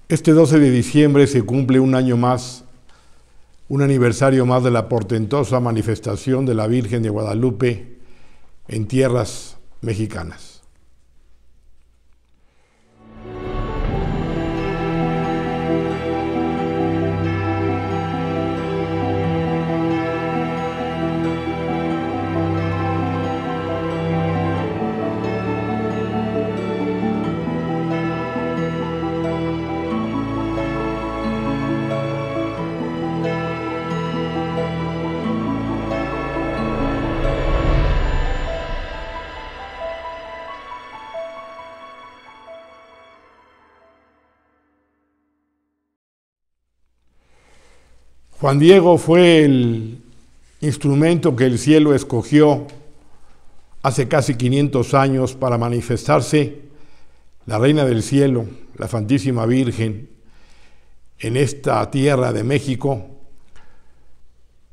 Este 12 de diciembre se cumple un año más, un aniversario más de la portentosa manifestación de la Virgen de Guadalupe en tierras mexicanas. Juan Diego fue el instrumento que el cielo escogió hace casi 500 años para manifestarse la Reina del Cielo, la Santísima Virgen, en esta tierra de México,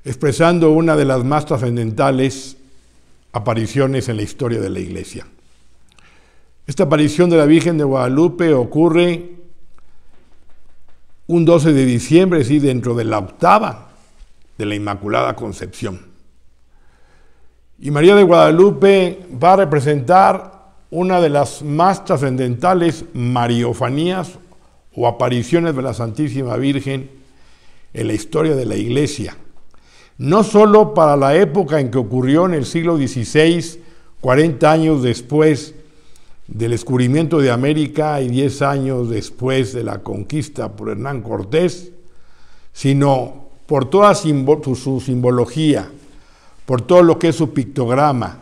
expresando una de las más trascendentales apariciones en la historia de la Iglesia. Esta aparición de la Virgen de Guadalupe ocurre un 12 de diciembre, sí, dentro de la octava de la Inmaculada Concepción. Y María de Guadalupe va a representar una de las más trascendentales mariofanías o apariciones de la Santísima Virgen en la historia de la Iglesia. No solo para la época en que ocurrió en el siglo XVI, 40 años después del descubrimiento de América y 10 años después de la conquista por Hernán Cortés, sino por toda su simbología, por todo lo que es su pictograma,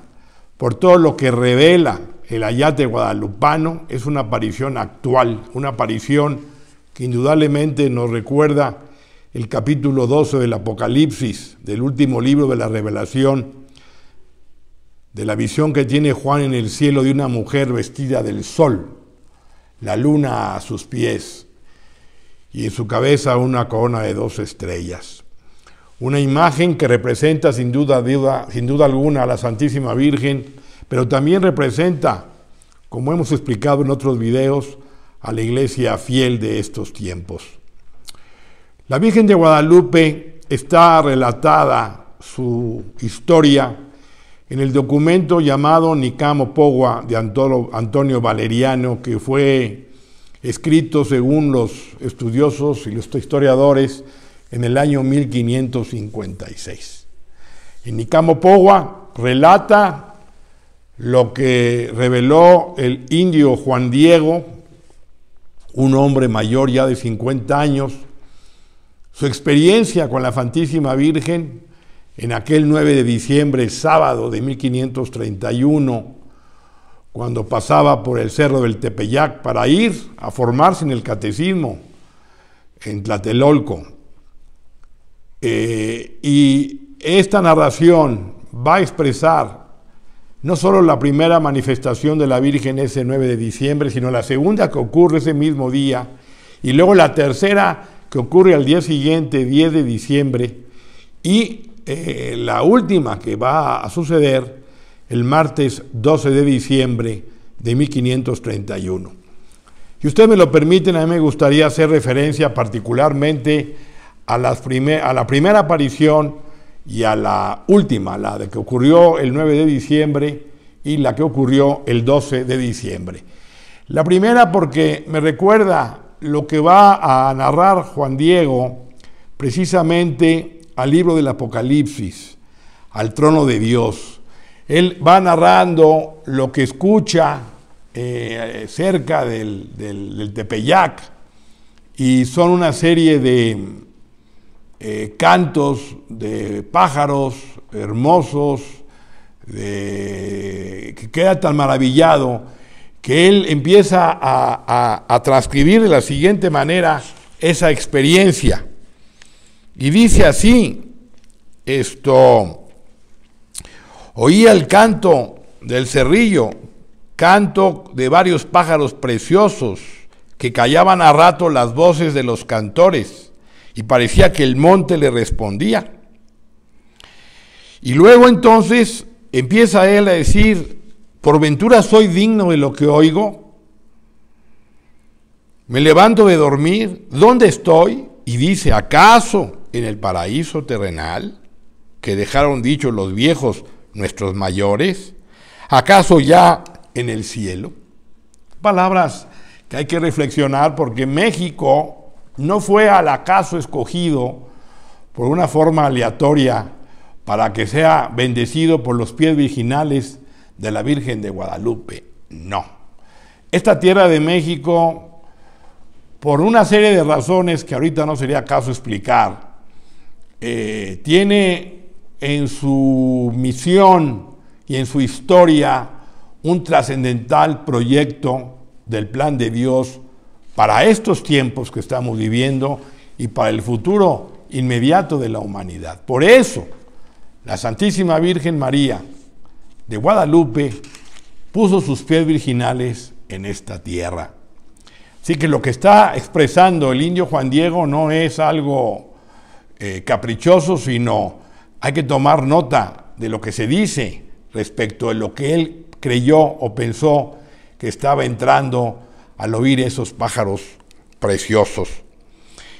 por todo lo que revela el ayate guadalupano. Es una aparición actual, una aparición que indudablemente nos recuerda el capítulo 12 del Apocalipsis, del último libro de la Revelación, de la visión que tiene Juan en el cielo de una mujer vestida del sol, la luna a sus pies y en su cabeza una corona de 2 estrellas. Una imagen que representa sin duda alguna a la Santísima Virgen, pero también representa, como hemos explicado en otros videos, a la Iglesia fiel de estos tiempos. La Virgen de Guadalupe está relatada su historia en el documento llamado Nicamo Pogua de Antonio Valeriano, que fue escrito según los estudiosos y los historiadores en el año 1556. En Nicamo Pogua relata lo que reveló el indio Juan Diego, un hombre mayor ya de 50 años, su experiencia con la Santísima Virgen en aquel 9 de diciembre, sábado de 1531, cuando pasaba por el cerro del Tepeyac para ir a formarse en el catecismo en Tlatelolco. Y esta narración va a expresar no solo la primera manifestación de la Virgen ese 9 de diciembre, sino la segunda que ocurre ese mismo día, y luego la tercera que ocurre al día siguiente, 10 de diciembre, y la última que va a suceder el martes 12 de diciembre de 1531. Si ustedes me lo permiten, a mí me gustaría hacer referencia particularmente a la primera aparición y a la última, la de que ocurrió el 9 de diciembre y la que ocurrió el 12 de diciembre. La primera porque me recuerda lo que va a narrar Juan Diego precisamente al libro del Apocalipsis, al trono de Dios. Él va narrando lo que escucha cerca del Tepeyac, y son una serie de cantos de pájaros hermosos, que queda tan maravillado que él empieza a transcribir de la siguiente manera esa experiencia. Y dice así, oía el canto del cerrillo, canto de varios pájaros preciosos que callaban a rato las voces de los cantores, y parecía que el monte le respondía. Y luego entonces empieza él a decir, ¿por ventura soy digno de lo que oigo? Me levanto de dormir, ¿dónde estoy? Y dice, ¿acaso en el paraíso terrenal que dejaron dicho los viejos nuestros mayores? ¿Acaso ya en el cielo? Palabras que hay que reflexionar porque México no fue al acaso escogido por una forma aleatoria para que sea bendecido por los pies virginales de la Virgen de Guadalupe. No. Esta tierra de México, por una serie de razones que ahorita no sería caso explicar, tiene en su misión y en su historia un trascendental proyecto del plan de Dios para estos tiempos que estamos viviendo y para el futuro inmediato de la humanidad. Por eso, la Santísima Virgen María de Guadalupe puso sus pies virginales en esta tierra. Así que lo que está expresando el indio Juan Diego no es algo caprichoso, sino hay que tomar nota de lo que se dice respecto a lo que él creyó o pensó que estaba entrando al oír esos pájaros preciosos.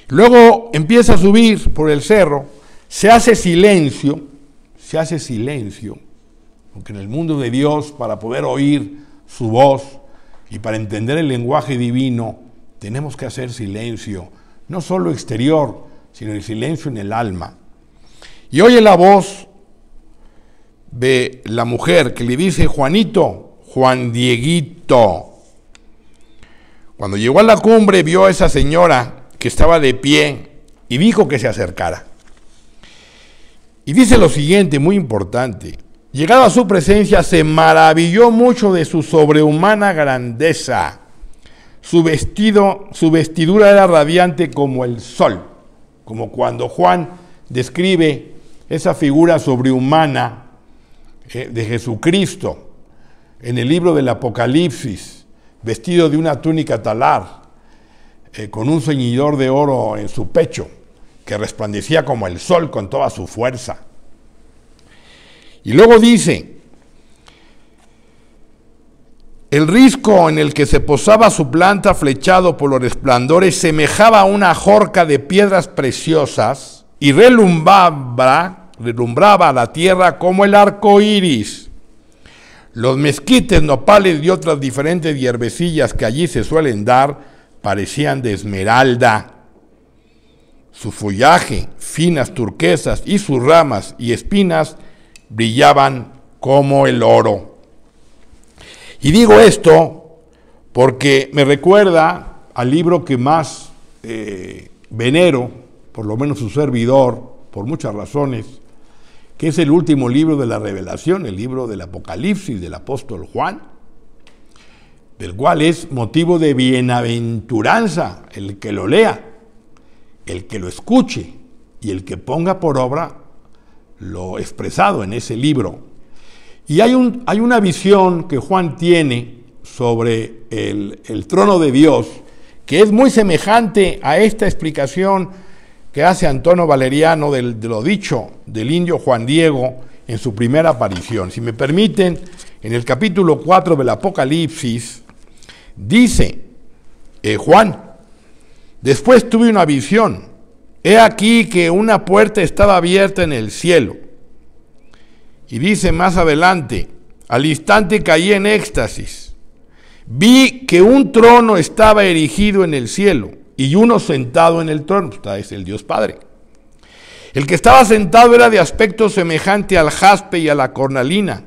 Luego empieza a subir por el cerro, se hace silencio, porque en el mundo de Dios, para poder oír su voz y para entender el lenguaje divino, tenemos que hacer silencio, no solo exterior, sino el silencio en el alma. Y oye la voz de la mujer que le dice, Juanito, Juan Dieguito. Cuando llegó a la cumbre, vio a esa señora que estaba de pie y dijo que se acercara. Y dice lo siguiente, muy importante: llegado a su presencia, se maravilló mucho de su sobrehumana grandeza. Su vestidura era radiante como el sol, como cuando Juan describe esa figura sobrehumana de Jesucristo en el libro del Apocalipsis, vestido de una túnica talar, con un ceñidor de oro en su pecho, que resplandecía como el sol con toda su fuerza. Y luego dice, el risco en el que se posaba su planta, flechado por los resplandores, semejaba a una jorca de piedras preciosas y relumbraba la tierra como el arco iris. Los mezquites, nopales y otras diferentes hierbecillas que allí se suelen dar parecían de esmeralda. Su follaje, finas turquesas, y sus ramas y espinas brillaban como el oro. Y digo esto porque me recuerda al libro que más venero, por lo menos su servidor, por muchas razones, que es el último libro de la Revelación, el libro del Apocalipsis del apóstol Juan, del cual es motivo de bienaventuranza el que lo lea, el que lo escuche y el que ponga por obra lo expresado en ese libro. Y hay una visión que Juan tiene sobre el trono de Dios, que es muy semejante a esta explicación que hace Antonio Valeriano de lo dicho del indio Juan Diego en su primera aparición. Si me permiten, en el capítulo 4 del Apocalipsis, dice Juan, después tuve una visión, he aquí que una puerta estaba abierta en el cielo. Y dice más adelante, al instante caí en éxtasis. Vi que un trono estaba erigido en el cielo y uno sentado en el trono. Es el Dios Padre. El que estaba sentado era de aspecto semejante al jaspe y a la cornalina,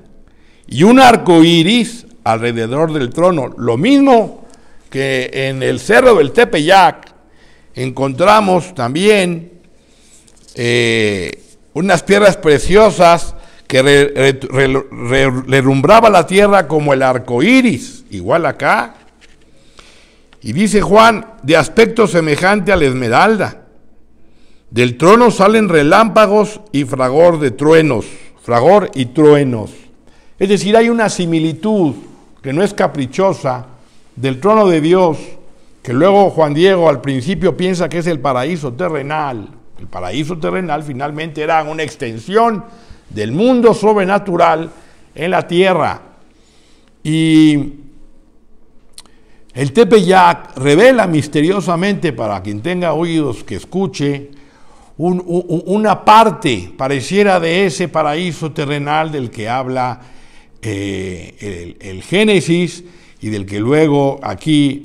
y un arco iris alrededor del trono. Lo mismo que en el cerro del Tepeyac encontramos también unas piedras preciosas que relumbraba la tierra como el arco iris, igual acá. Y dice Juan, de aspecto semejante a la esmeralda. Del trono salen relámpagos y fragor y truenos. Es decir, hay una similitud que no es caprichosa del trono de Dios, que luego Juan Diego al principio piensa que es el paraíso terrenal. El paraíso terrenal finalmente era una extensión del mundo sobrenatural en la tierra. Y El Tepeyac revela misteriosamente, para quien tenga oídos que escuche, una parte pareciera de ese paraíso terrenal del que habla el Génesis y del que luego aquí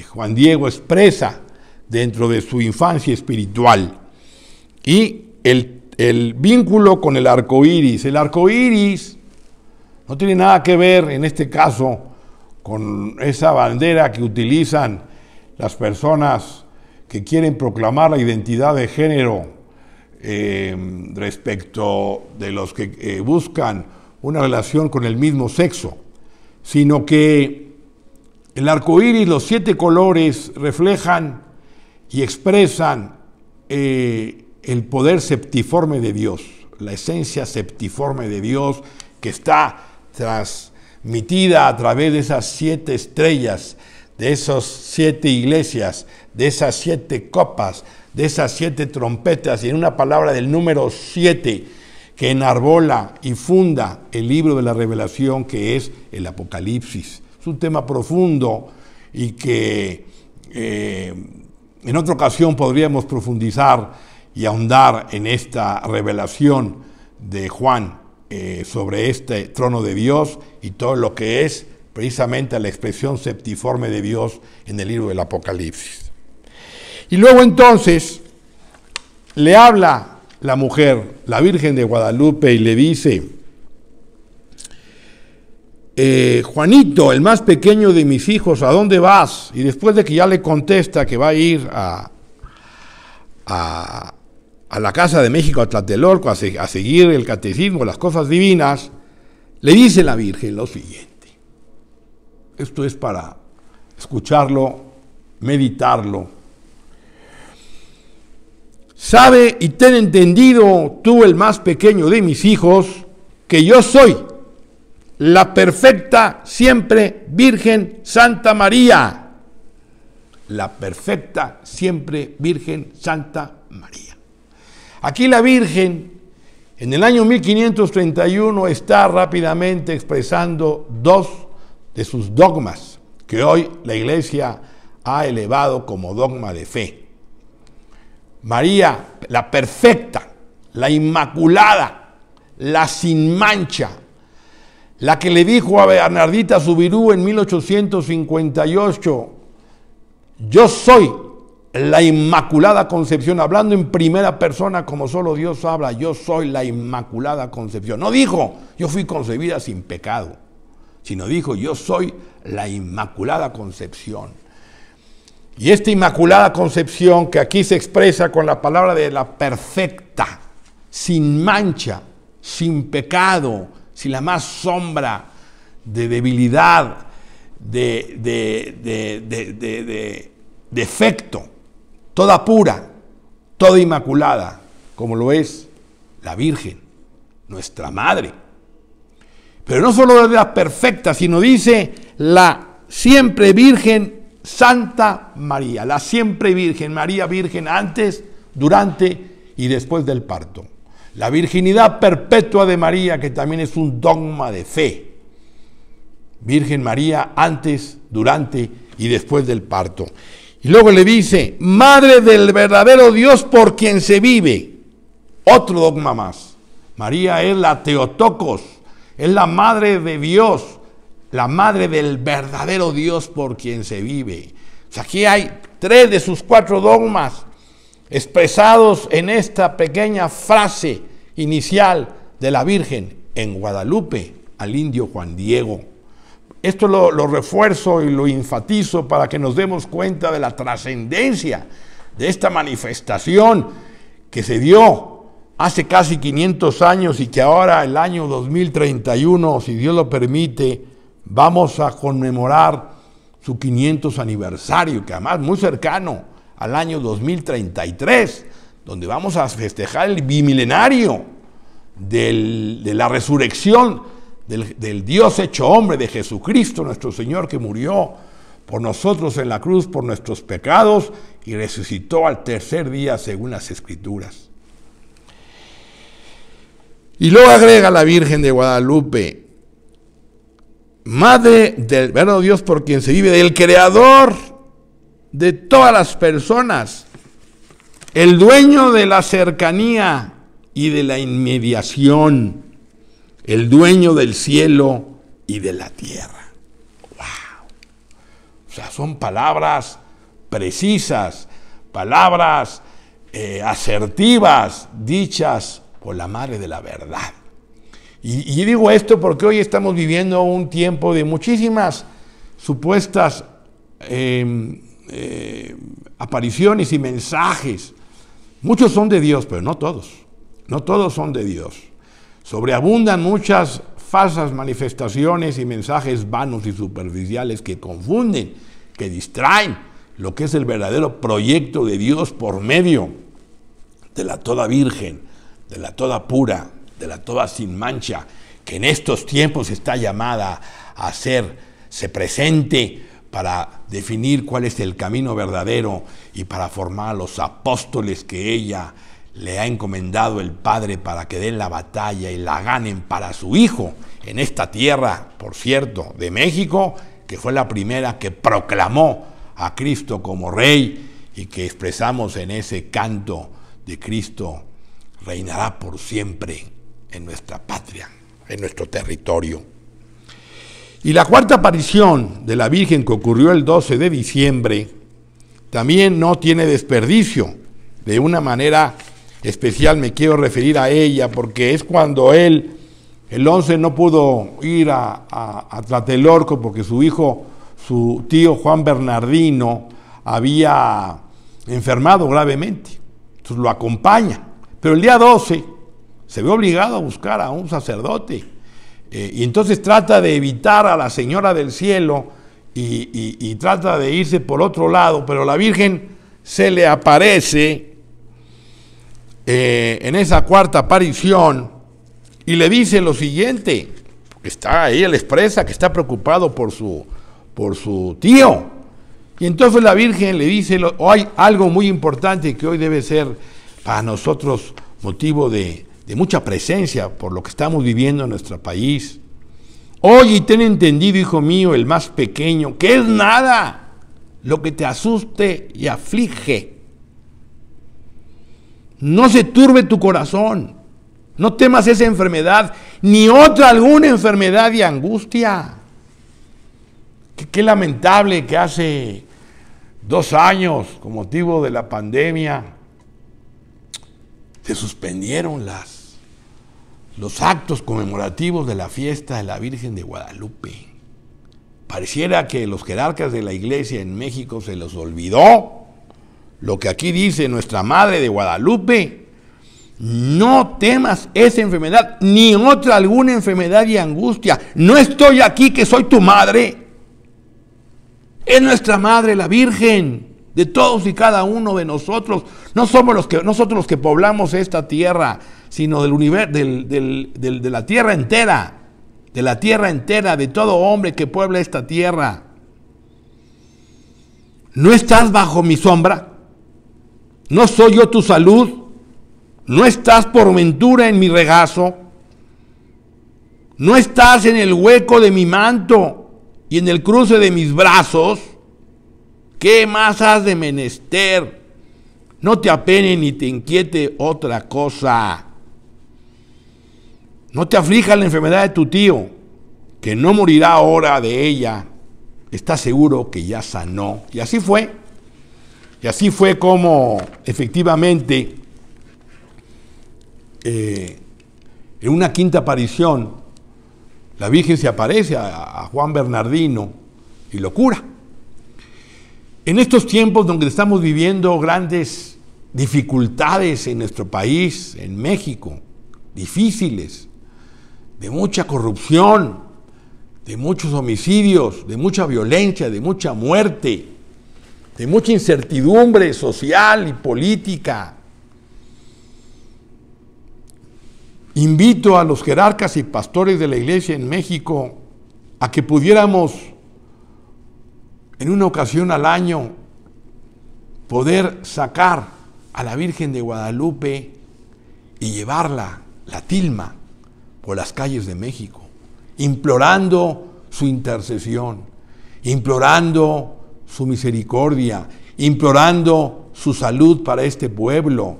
Juan Diego expresa dentro de su infancia espiritual. Y el vínculo con el arco iris. El arco iris no tiene nada que ver en este caso con esa bandera que utilizan las personas que quieren proclamar la identidad de género respecto de los que buscan una relación con el mismo sexo, sino que el arco iris, los 7 colores, reflejan y expresan el poder septiforme de Dios, la esencia septiforme de Dios que está transmitida a través de esas 7 estrellas, de esas 7 iglesias, de esas 7 copas, de esas 7 trompetas, y en una palabra del número 7 que enarbola y funda el libro de la revelación, que es el Apocalipsis. Es un tema profundo y que en otra ocasión podríamos profundizar y ahondar en esta revelación de Juan sobre este trono de Dios y todo lo que es precisamente la expresión septiforme de Dios en el libro del Apocalipsis. Y luego entonces le habla la mujer, la Virgen de Guadalupe, y le dice: Juanito, el más pequeño de mis hijos, ¿a dónde vas? Y después de que ya le contesta que va a ir a la Casa de México, a Tlatelolco, a seguir el catecismo, las cosas divinas, le dice la Virgen lo siguiente. Esto es para escucharlo, meditarlo. Sabe y ten entendido, tú el más pequeño de mis hijos, que yo soy la perfecta, siempre Virgen Santa María. La perfecta, siempre Virgen Santa María. Aquí la Virgen, en el año 1531, está rápidamente expresando 2 de sus dogmas, que hoy la Iglesia ha elevado como dogma de fe. María, la perfecta, la inmaculada, la sin mancha, la que le dijo a Bernardita Subirú en 1858, yo soy la Inmaculada Concepción, hablando en primera persona como solo Dios habla, yo soy la Inmaculada Concepción. No dijo, yo fui concebida sin pecado, sino dijo, yo soy la Inmaculada Concepción. Y esta Inmaculada Concepción, que aquí se expresa con la palabra de la perfecta, sin mancha, sin pecado, sin la más sombra de debilidad, de defecto, toda pura, toda inmaculada, como lo es la Virgen, nuestra Madre. Pero no solo es la perfecta, sino dice la siempre Virgen Santa María, la siempre Virgen, María Virgen antes, durante y después del parto. La virginidad perpetua de María, que también es un dogma de fe. Virgen María antes, durante y después del parto. Y luego le dice, Madre del verdadero Dios por quien se vive. Otro dogma más. María es la Theotokos, es la Madre de Dios, la Madre del verdadero Dios por quien se vive. O sea, aquí hay 3 de sus 4 dogmas expresados en esta pequeña frase inicial de la Virgen en Guadalupe al indio Juan Diego. Esto lo refuerzo y lo enfatizo para que nos demos cuenta de la trascendencia de esta manifestación que se dio hace casi 500 años y que ahora, el año 2031, si Dios lo permite, vamos a conmemorar su 500 aniversario, que además muy cercano al año 2033, donde vamos a festejar el bimilenario de la resurrección del Dios hecho hombre, de Jesucristo nuestro Señor, que murió por nosotros en la cruz, por nuestros pecados, y resucitó al tercer día según las Escrituras. Y luego agrega la Virgen de Guadalupe, Madre del verdadero Dios por quien se vive, del Creador de todas las personas, el dueño de la cercanía y de la inmediación, el dueño del cielo y de la tierra. ¡Wow! O sea, son palabras precisas, palabras asertivas, dichas por la Madre de la Verdad. Y digo esto porque hoy estamos viviendo un tiempo de muchísimas supuestas apariciones y mensajes. Muchos son de Dios, pero no todos. No todos son de Dios. Sobreabundan muchas falsas manifestaciones y mensajes vanos y superficiales que confunden, que distraen lo que es el verdadero proyecto de Dios por medio de la toda virgen, de la toda pura, de la toda sin mancha, que en estos tiempos está llamada a hacerse presente para definir cuál es el camino verdadero y para formar a los apóstoles que ella le ha encomendado el Padre para que den la batalla y la ganen para su Hijo en esta tierra, por cierto, de México, que fue la primera que proclamó a Cristo como Rey y que expresamos en ese canto de Cristo reinará por siempre en nuestra patria, en nuestro territorio. Y la cuarta aparición de la Virgen que ocurrió el 12 de diciembre también no tiene desperdicio. De una manera especial me quiero referir a ella porque es cuando él, el 11, no pudo ir a Tlatelolco porque su hijo, su tío Juan Bernardino, había enfermado gravemente. Entonces lo acompaña. Pero el día 12 se ve obligado a buscar a un sacerdote. Y entonces trata de evitar a la Señora del Cielo y trata de irse por otro lado, pero la Virgen se le aparece en esa cuarta aparición y le dice lo siguiente, ella le expresa que está preocupado por su tío. Y entonces la Virgen le dice, hay algo muy importante que hoy debe ser para nosotros motivo de mucha presencia por lo que estamos viviendo en nuestro país. Oye, y ten entendido, hijo mío, el más pequeño, que es nada lo que te asuste y aflige. No se turbe tu corazón, no temas esa enfermedad, ni otra alguna enfermedad y angustia. Qué lamentable que hace 2 años, con motivo de la pandemia, se suspendieron los actos conmemorativos de la fiesta de la Virgen de Guadalupe. Pareciera que los jerarcas de la iglesia en México se les olvidó lo que aquí dice nuestra Madre de Guadalupe: no temas esa enfermedad, ni otra alguna enfermedad y angustia. No estoy aquí que soy tu madre. Es nuestra Madre, la Virgen, de todos y cada uno de nosotros. No somos nosotros los que poblamos esta tierra, sino del universo, de la tierra entera, de todo hombre que puebla esta tierra. ¿No estás bajo mi sombra? ¿No soy yo tu salud? ¿No estás por ventura en mi regazo? ¿No estás en el hueco de mi manto y en el cruce de mis brazos? ¿Qué más has de menester? No te apene ni te inquiete otra cosa. No te aflija la enfermedad de tu tío, que no morirá ahora de ella. Está seguro que ya sanó. Y así fue. Y así fue como efectivamente en una quinta aparición la Virgen se aparece a Juan Bernardino y lo cura. En estos tiempos donde estamos viviendo grandes dificultades en nuestro país, en México, difíciles, de mucha corrupción, de muchos homicidios, de mucha violencia, de mucha muerte, de mucha incertidumbre social y política, invito a los jerarcas y pastores de la iglesia en México a que pudiéramos en una ocasión al año poder sacar a la Virgen de Guadalupe y llevarla, la tilma, por las calles de México, implorando su intercesión, implorando su misericordia, implorando su salud para este pueblo,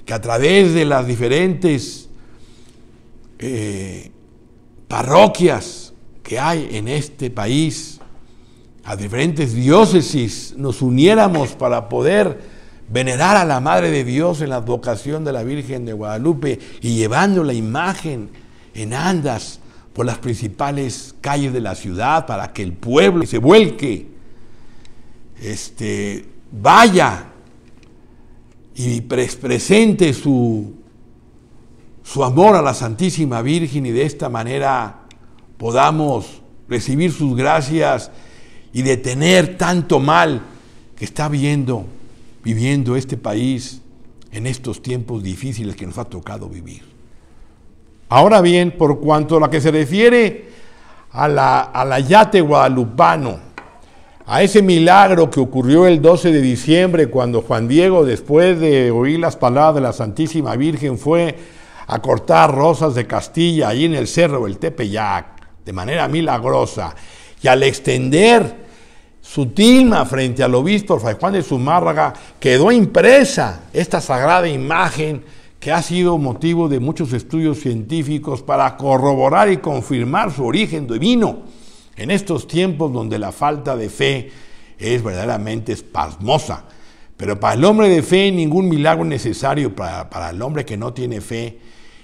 que a través de las diferentes parroquias que hay en este país, a diferentes diócesis, nos uniéramos para poder venerar a la Madre de Dios en la advocación de la Virgen de Guadalupe y llevando la imagen en andas por las principales calles de la ciudad para que el pueblo se vuelque, vaya y presente su amor a la Santísima Virgen, y de esta manera podamos recibir sus gracias y detener tanto mal que está viviendo este país en estos tiempos difíciles que nos ha tocado vivir. Ahora bien, por cuanto a lo que se refiere al ayate guadalupano, a ese milagro que ocurrió el 12 de diciembre cuando Juan Diego, después de oír las palabras de la Santísima Virgen, fue a cortar rosas de Castilla ahí en el cerro del Tepeyac de manera milagrosa, y al extender su tilma frente al obispo Fray Juan de Zumárraga, quedó impresa esta sagrada imagen que ha sido motivo de muchos estudios científicos para corroborar y confirmar su origen divino en estos tiempos donde la falta de fe es verdaderamente espasmosa. Pero para el hombre de fe ningún milagro es necesario, para el hombre que no tiene fe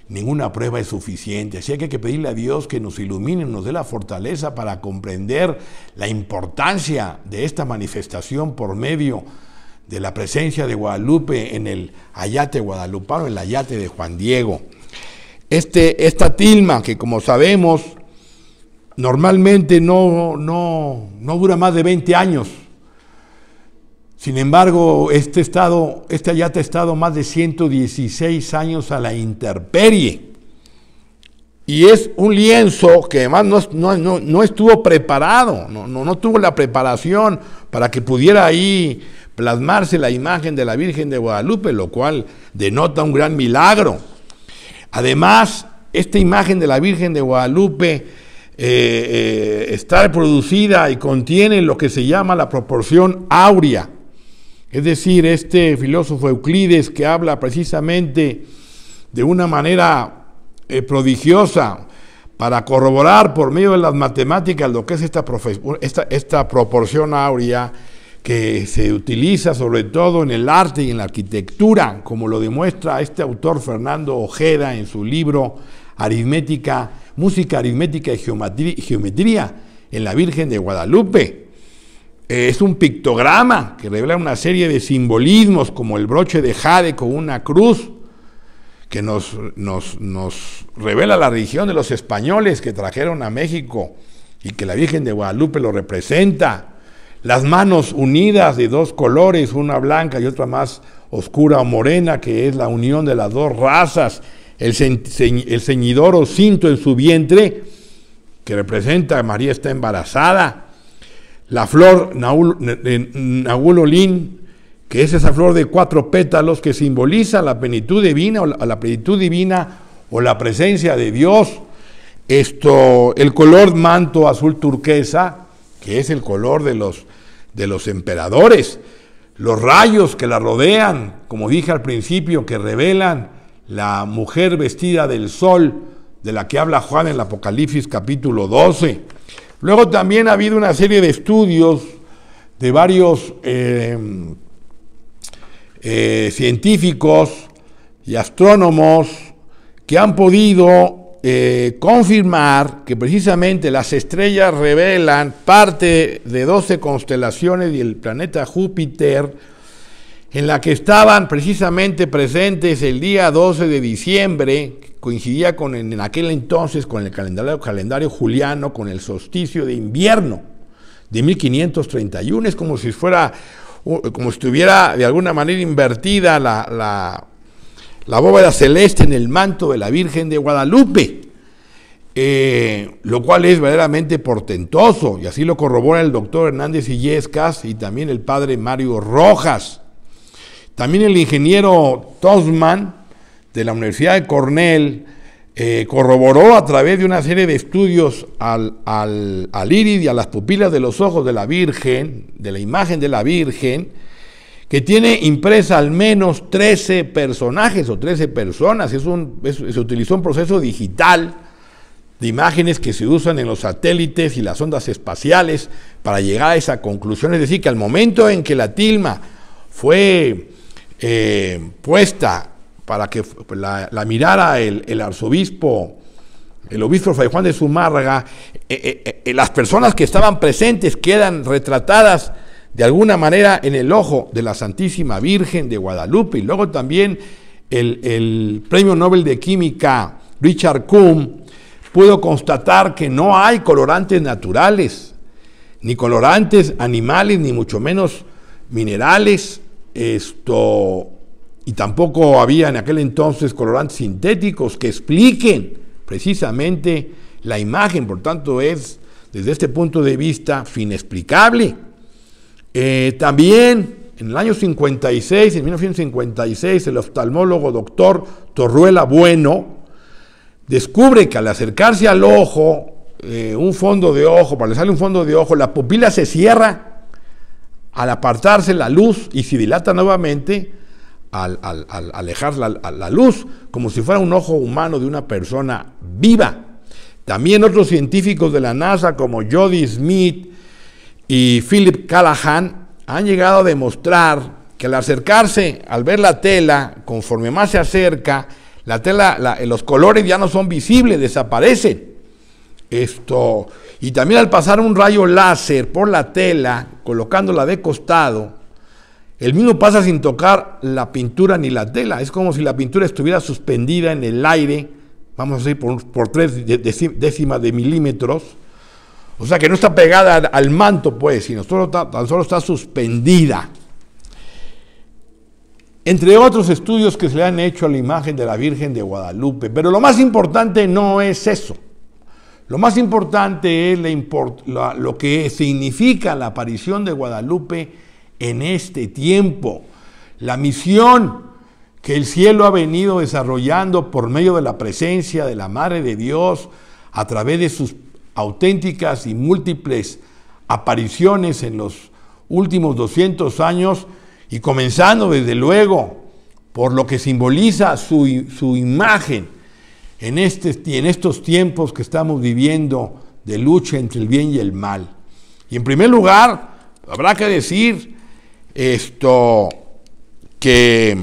ninguna prueba es suficiente. Así que hay que pedirle a Dios que nos ilumine, nos dé la fortaleza para comprender la importancia de esta manifestación por medio de la presencia de Guadalupe en el ayate guadalupano, el ayate de Juan Diego. Esta tilma, que como sabemos normalmente no dura más de 20 años. Sin embargo, este ayate ha estado más de 116 años a la intemperie. Y es un lienzo que además no estuvo preparado, no tuvo la preparación para que pudiera ahí plasmarse la imagen de la Virgen de Guadalupe, lo cual denota un gran milagro. Además, esta imagen de la Virgen de Guadalupe está reproducida y contiene lo que se llama la proporción áurea. Es decir, este filósofo Euclides, que habla precisamente de una manera prodigiosa para corroborar por medio de las matemáticas lo que es esta proporción áurea, que se utiliza sobre todo en el arte y en la arquitectura, como lo demuestra este autor Fernando Ojeda en su libro Música aritmética y geometría en la Virgen de Guadalupe. Es un pictograma que revela una serie de simbolismos, como el broche de jade con una cruz, que nos revela la religión de los españoles que trajeron a México y que la Virgen de Guadalupe lo representa. Las manos unidas de dos colores, una blanca y otra más oscura o morena, que es la unión de las dos razas. El ceñidor o cinto en su vientre, que representa que María está embarazada. La flor Nahulolín, que es esa flor de 4 pétalos que simboliza la plenitud divina o la presencia de Dios. El color manto azul turquesa, que es el color de los emperadores. Los rayos que la rodean, como dije al principio, que revelan la mujer vestida del sol, de la que habla Juan en el Apocalipsis capítulo 12. Luego también ha habido una serie de estudios de varios científicos y astrónomos que han podido confirmar que precisamente las estrellas revelan parte de 12 constelaciones y el planeta Júpiter, en la que estaban precisamente presentes el día 12 de diciembre, que coincidía en aquel entonces con el calendario juliano, con el solsticio de invierno de 1531. Es como si estuviera de alguna manera invertida la bóveda celeste en el manto de la Virgen de Guadalupe, lo cual es verdaderamente portentoso, y así lo corrobora el doctor Hernández Illescas y también el padre Mario Rojas. También el ingeniero Tosman de la Universidad de Cornell corroboró a través de una serie de estudios al iris y a las pupilas de los ojos de la Virgen, de la imagen de la Virgen, que tiene impresa al menos 13 personajes o 13 personas. Se utilizó un proceso digital de imágenes que se usan en los satélites y las ondas espaciales para llegar a esa conclusión. Es decir, que al momento en que la tilma fue puesta para que la mirara el obispo Fray Juan de Zumárraga, las personas que estaban presentes quedan retratadas de alguna manera en el ojo de la Santísima Virgen de Guadalupe. Y luego también el Premio Nobel de Química Richard Kuhn pudo constatar que no hay colorantes naturales, ni colorantes animales, ni mucho menos minerales, y tampoco había en aquel entonces colorantes sintéticos que expliquen precisamente la imagen. Por tanto, es desde este punto de vista inexplicable. También en el año 56, en 1956, el oftalmólogo doctor Torruella Bueno descubre que al acercarse al ojo, un fondo de ojo, para realizarle un fondo de ojo, la pupila se cierra al apartarse la luz y se dilata nuevamente al alejar la luz, como si fuera un ojo humano de una persona viva. También otros científicos de la NASA, como Jody Smith y Philip Callahan, han llegado a demostrar que al acercarse, al ver la tela, conforme más se acerca, la tela, los colores ya no son visibles, desaparecen. Y también al pasar un rayo láser por la tela, colocándola de costado, el mismo pasa sin tocar la pintura ni la tela. Es como si la pintura estuviera suspendida en el aire, vamos a decir, por 3 décimas de milímetros. O sea que no está pegada al manto, pues, sino tan solo está suspendida. Entre otros estudios que se le han hecho a la imagen de la Virgen de Guadalupe. Pero lo más importante no es eso. Lo más importante es lo que significa la aparición de Guadalupe en este tiempo. La misión que el cielo ha venido desarrollando por medio de la presencia de la Madre de Dios a través de sus auténticas y múltiples apariciones en los últimos 200 años, y comenzando desde luego por lo que simboliza su imagen en estos tiempos que estamos viviendo de lucha entre el bien y el mal. Y en primer lugar, habrá que decir que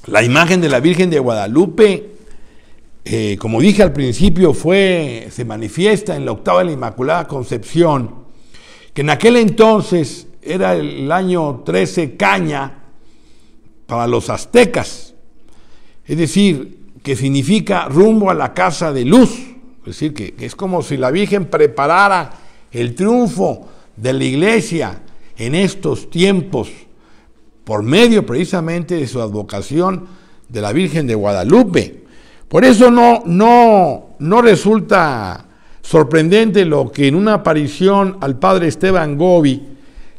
la imagen de la Virgen de Guadalupe, como dije al principio, se manifiesta en la octava de la Inmaculada Concepción, que en aquel entonces era el año 13 Caña para los aztecas, es decir, que significa rumbo a la casa de luz. Es decir, que es como si la Virgen preparara el triunfo de la Iglesia en estos tiempos, por medio precisamente de su advocación de la Virgen de Guadalupe. Por eso no resulta sorprendente lo que en una aparición al padre Esteban Gobi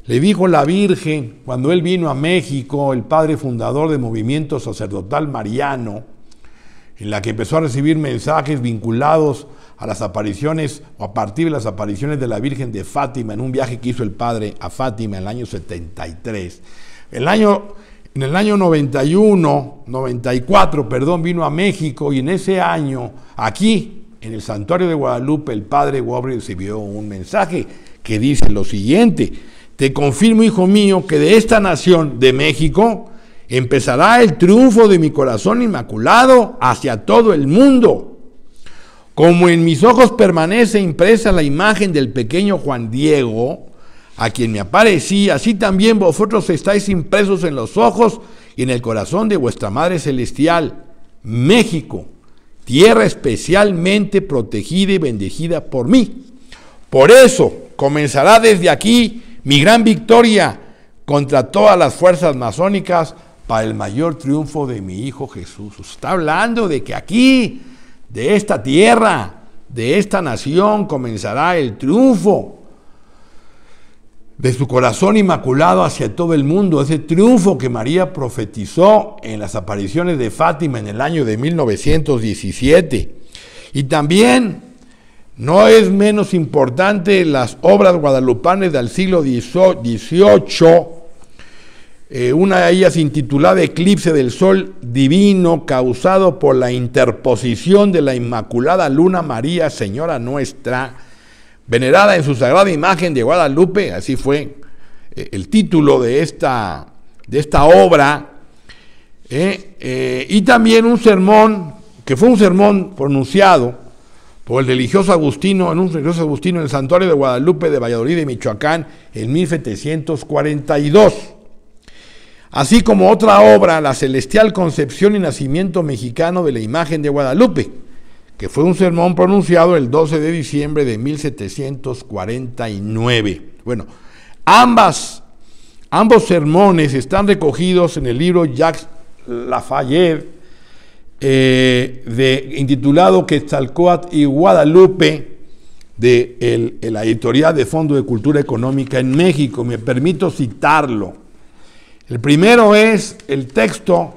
le dijo la Virgen cuando él vino a México, el padre fundador del movimiento sacerdotal mariano, en la que empezó a recibir mensajes vinculados a las apariciones o a partir de las apariciones de la Virgen de Fátima en un viaje que hizo el padre a Fátima en el año 73. En el año 94, vino a México, y en ese año, aquí, en el Santuario de Guadalupe, el padre Gobi recibió un mensaje que dice lo siguiente: te confirmo, hijo mío, que de esta nación, de México, empezará el triunfo de mi corazón inmaculado hacia todo el mundo. Como en mis ojos permanece impresa la imagen del pequeño Juan Diego, a quien me aparecí, así también vosotros estáis impresos en los ojos y en el corazón de vuestra Madre Celestial, México, tierra especialmente protegida y bendecida por mí. Por eso comenzará desde aquí mi gran victoria contra todas las fuerzas masónicas para el mayor triunfo de mi Hijo Jesús. Está hablando de que aquí, de esta tierra, de esta nación, comenzará el triunfo de su corazón inmaculado hacia todo el mundo, ese triunfo que María profetizó en las apariciones de Fátima en el año de 1917. Y también no es menos importante las obras guadalupanes del siglo XVIII, una de ellas intitulada Eclipse del Sol Divino, causado por la interposición de la Inmaculada Luna María, Señora Nuestra, venerada en su sagrada imagen de Guadalupe. Así fue el título de esta obra, y también un sermón, que fue un sermón pronunciado por el religioso Agustino, en el santuario de Guadalupe de Valladolid de Michoacán, en 1742. Así como otra obra, la celestial concepción y nacimiento mexicano de la imagen de Guadalupe, que fue un sermón pronunciado el 12 de diciembre de 1749. Bueno, ambos sermones están recogidos en el libro Jacques Lafayette, intitulado Quetzalcóatl y Guadalupe, de la editorial de Fondo de Cultura Económica en México. Me permito citarlo. El primero es el texto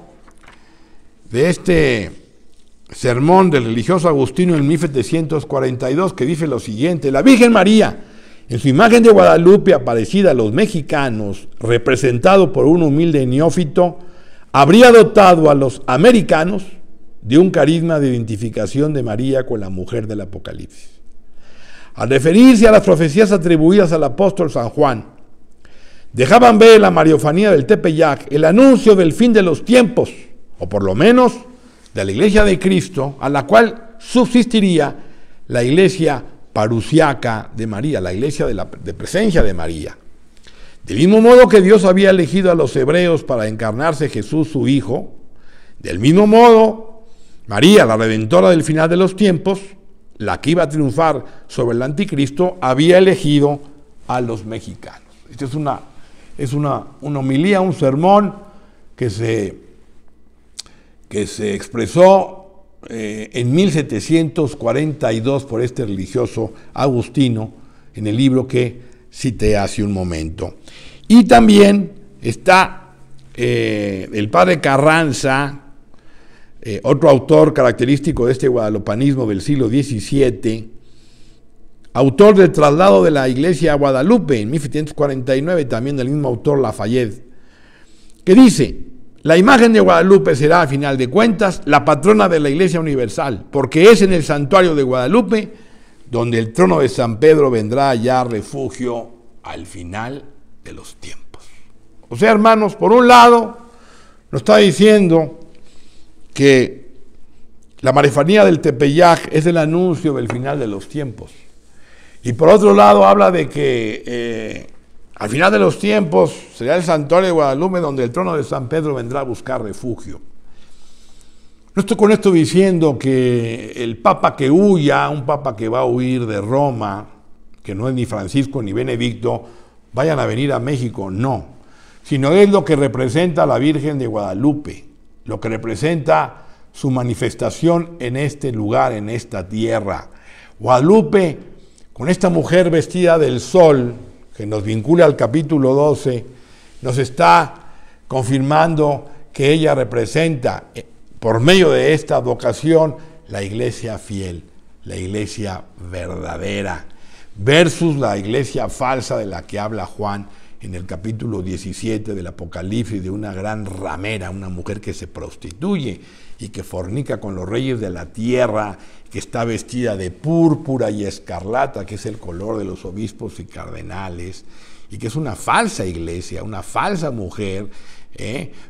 de este sermón del religioso Agustino en 1742, que dice lo siguiente: la Virgen María, en su imagen de Guadalupe aparecida a los mexicanos, representado por un humilde neófito, habría dotado a los americanos de un carisma de identificación de María con la mujer del Apocalipsis. Al referirse a las profecías atribuidas al apóstol San Juan, dejaban ver en la mariofanía del Tepeyac el anuncio del fin de los tiempos, o por lo menos de la Iglesia de Cristo, a la cual subsistiría la Iglesia parusiaca de María, la Iglesia de presencia de María. Del mismo modo que Dios había elegido a los hebreos para encarnarse Jesús su Hijo, del mismo modo María, la Redentora del final de los tiempos, la que iba a triunfar sobre el anticristo, había elegido a los mexicanos. Esta es una homilía, un sermón que se expresó en 1742 por este religioso Agustino en el libro que cité hace un momento. Y también está el padre Carranza, otro autor característico de este guadalupanismo del siglo XVII, autor del traslado de la iglesia a Guadalupe en 1749, también del mismo autor Lafayette, que dice: la imagen de Guadalupe será, a final de cuentas, la patrona de la Iglesia Universal, porque es en el santuario de Guadalupe donde el trono de San Pedro vendrá a hallar refugio al final de los tiempos. O sea, hermanos, por un lado, nos está diciendo que la mariofanía del Tepeyac es el anuncio del final de los tiempos. Y por otro lado, habla de que al final de los tiempos será el santuario de Guadalupe donde el trono de San Pedro vendrá a buscar refugio. No estoy con esto diciendo que el papa que huya, un papa que va a huir de Roma, que no es ni Francisco ni Benedicto, vayan a venir a México, no. Sino es lo que representa la Virgen de Guadalupe, lo que representa su manifestación en este lugar, en esta tierra. Guadalupe, con esta mujer vestida del sol, que nos vincula al capítulo 12, nos está confirmando que ella representa, por medio de esta vocación, la iglesia fiel, la iglesia verdadera, versus la iglesia falsa de la que habla Juan en el capítulo 17 del Apocalipsis, de una gran ramera, una mujer que se prostituye y que fornica con los reyes de la tierra, que está vestida de púrpura y escarlata, que es el color de los obispos y cardenales, y que es una falsa iglesia, una falsa mujer,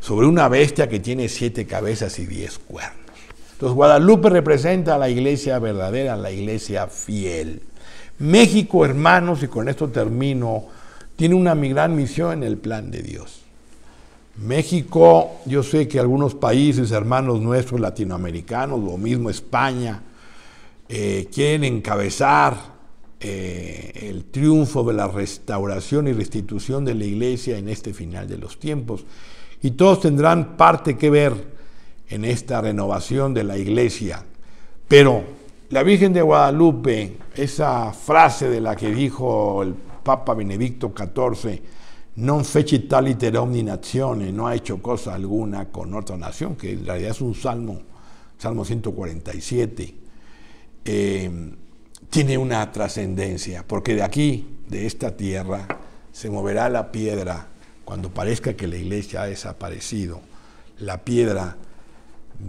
sobre una bestia que tiene 7 cabezas y 10 cuernos. Entonces Guadalupe representa a la iglesia verdadera, a la iglesia fiel. México, hermanos, y con esto termino, tiene una gran misión en el plan de Dios. México, yo sé que algunos países, hermanos nuestros latinoamericanos, lo mismo España, quieren encabezar el triunfo de la restauración y restitución de la iglesia en este final de los tiempos. Y todos tendrán parte que ver en esta renovación de la iglesia. Pero la Virgen de Guadalupe, esa frase de la que dijo el Papa Benedicto XIV, non fecit tal iter omni nazione, no ha hecho cosa alguna con otra nación, que en realidad es un Salmo 147, tiene una trascendencia, porque de aquí, de esta tierra, se moverá la piedra, cuando parezca que la iglesia ha desaparecido, la piedra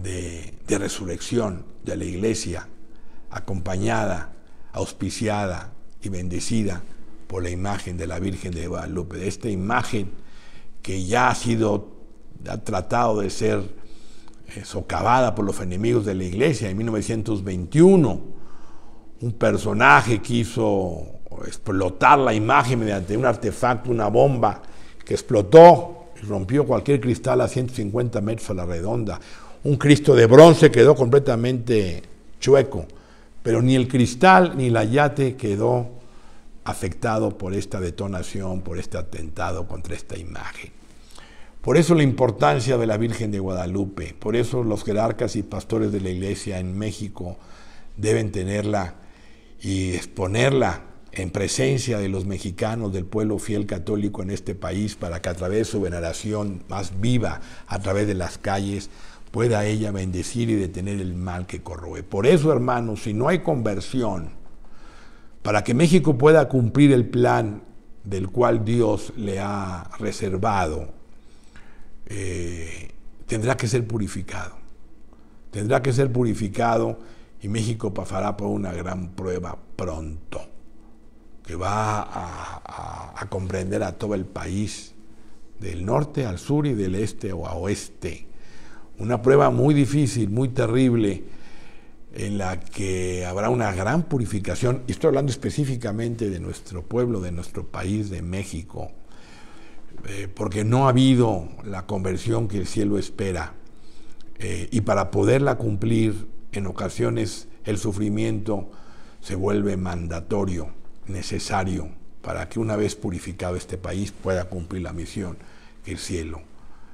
de resurrección de la iglesia, acompañada, auspiciada y bendecida por la imagen de la Virgen de Guadalupe, de esta imagen que ya ha tratado de ser socavada por los enemigos de la iglesia. En 1921, un personaje quiso explotar la imagen mediante un artefacto, una bomba, que explotó y rompió cualquier cristal a 150 metros a la redonda. Un Cristo de bronce quedó completamente chueco, pero ni el cristal ni la yate quedó afectado por esta detonación, por este atentado contra esta imagen. Por eso la importancia de la Virgen de Guadalupe, por eso los jerarcas y pastores de la iglesia en México deben tenerla y exponerla en presencia de los mexicanos, del pueblo fiel católico en este país, para que a través de su veneración más viva, a través de las calles, pueda ella bendecir y detener el mal que corroe. Por eso, hermanos, si no hay conversión, para que México pueda cumplir el plan del cual Dios le ha reservado, tendrá que ser purificado. Tendrá que ser purificado y México pasará por una gran prueba pronto, que va a comprender a todo el país, del norte al sur y del este a oeste. Una prueba muy difícil, muy terrible, en la que habrá una gran purificación. Y estoy hablando específicamente de nuestro pueblo, de nuestro país, de México, porque no ha habido la conversión que el cielo espera. Y para poderla cumplir, en ocasiones el sufrimiento se vuelve mandatorio, necesario, para que una vez purificado este país pueda cumplir la misión que el cielo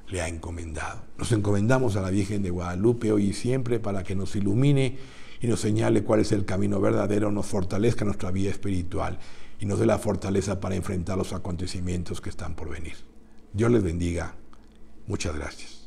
le ha encomendado. Nos encomendamos a la Virgen de Guadalupe hoy y siempre para que nos ilumine y nos señale cuál es el camino verdadero, nos fortalezca nuestra vida espiritual y nos dé la fortaleza para enfrentar los acontecimientos que están por venir. Dios les bendiga. Muchas gracias.